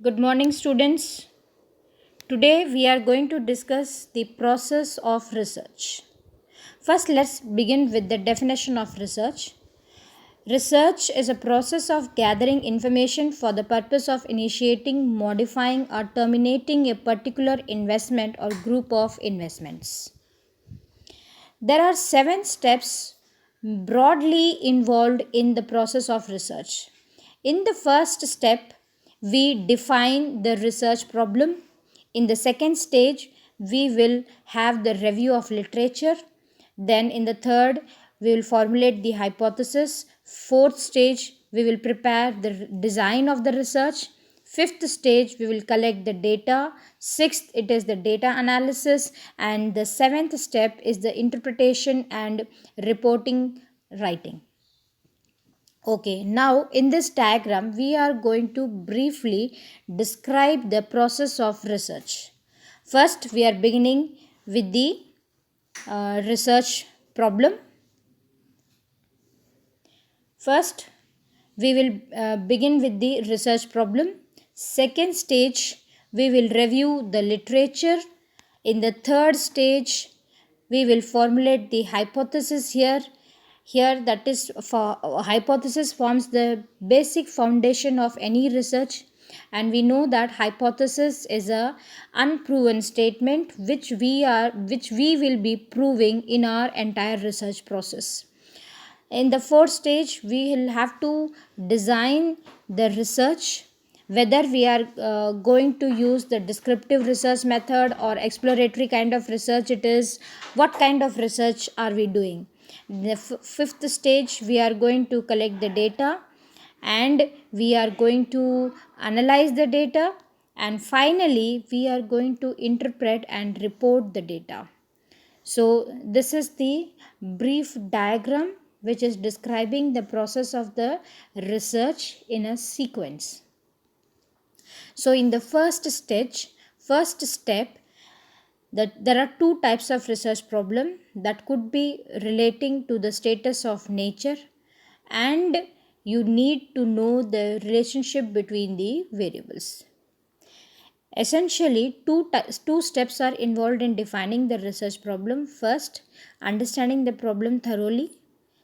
Good morning, students. Today we are going to discuss the process of research. First, let's begin with the definition of research. Research is a process of gathering information for the purpose of initiating, modifying, or terminating a particular investment or group of investments. There are 7 steps broadly involved in the process of research. In the first step, we define the research problem. In the second stage, we will have the review of literature. Then, in the third, we will formulate the hypothesis. Fourth stage, we will prepare the design of the research. Fifth stage, we will collect the data. Sixth, it is the data analysis. And the seventh step is the interpretation and reporting writing. Okay, now in this diagram, we are going to briefly describe the process of research. First, we are beginning with the research problem. First, we will begin with the research problem. Second stage, we will review the literature. In the third stage, we will formulate the hypothesis here. Here, that is, for hypothesis forms the basic foundation of any research, and we know that hypothesis is a unproven statement which we will be proving in our entire research process. In the fourth stage, we will have to design the research, whether we are going to use the descriptive research method or exploratory kind of research it is. What kind of research are we doing? In the fifth stage, we are going to collect the data and we are going to analyze the data, and finally we are going to interpret and report the data. So, this is the brief diagram which is describing the process of the research in a sequence. So, in the first step, that there are two types of research problem that could be relating to the status of nature, and you need to know the relationship between the variables. Essentially, two steps are involved in defining the research problem. First, understanding the problem thoroughly.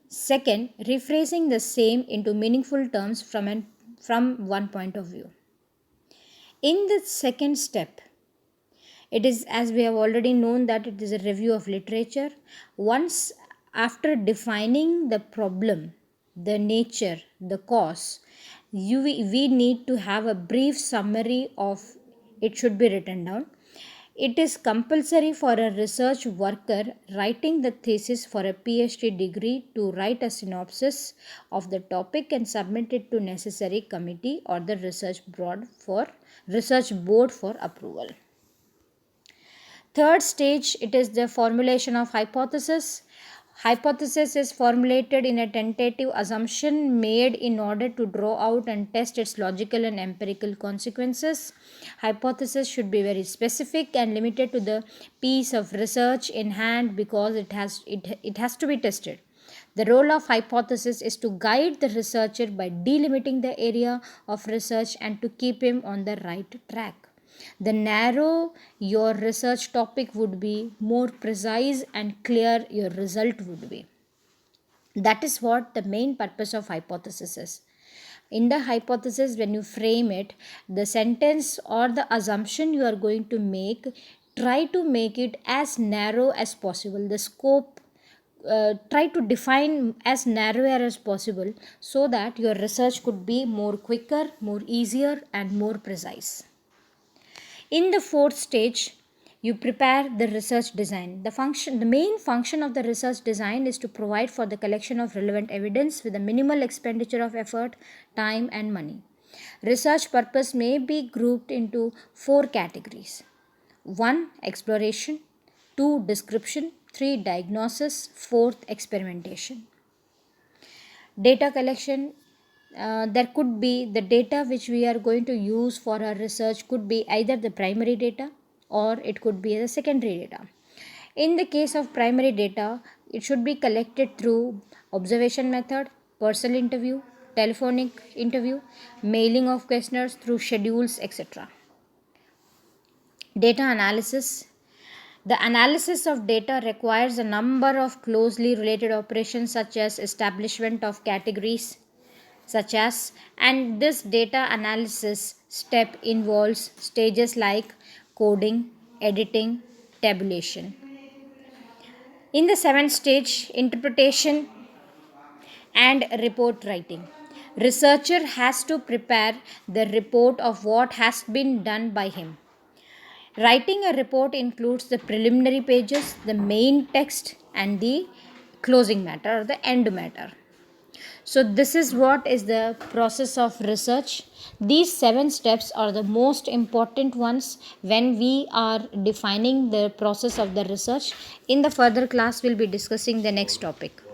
Second, rephrasing the same into meaningful terms from one point of view. In the second step, it is, as we have already known, that it is a review of literature. Once after defining the problem, the nature, the cause, we need to have a brief summary of it should be written down. It is compulsory for a research worker writing the thesis for a PhD degree to write a synopsis of the topic and submit it to necessary committee or the research board for approval. Third stage, it is the formulation of hypothesis. Hypothesis is formulated in a tentative assumption made in order to draw out and test its logical and empirical consequences. Hypothesis should be very specific and limited to the piece of research in hand because it has to be tested. The role of hypothesis is to guide the researcher by delimiting the area of research and to keep him on the right track. The narrow your research topic would be, more precise and clear your result would be. That is what the main purpose of hypothesis is. In the hypothesis, when you frame it, the sentence or the assumption you are going to make, try to make it as narrow as possible. The scope, try to define as narrow as possible so that your research could be more quicker, more easier, and more precise. In the fourth stage, you prepare the research design. The main function of the research design is to provide for the collection of relevant evidence with a minimal expenditure of effort, time, and money. Research purpose may be grouped into 4 categories: 1. Exploration, 2. Description, 3. Diagnosis, 4th. Experimentation. Data collection, there could be the data which we are going to use for our research could be either the primary data or it could be the secondary data. In the case of primary data, it should be collected through observation method, personal interview, telephonic interview, mailing of questionnaires through schedules, etc. Data analysis. The analysis of data requires a number of closely related operations such as establishment of categories, such as, and this data analysis step involves stages like coding, editing, tabulation. In the seventh stage, interpretation and report writing. Researcher has to prepare the report of what has been done by him. Writing a report includes the preliminary pages, the main text, and the closing matter or the end matter. So, this is what is the process of research. These 7 steps are the most important ones when we are defining the process of the research. In the further class, we'll be discussing the next topic.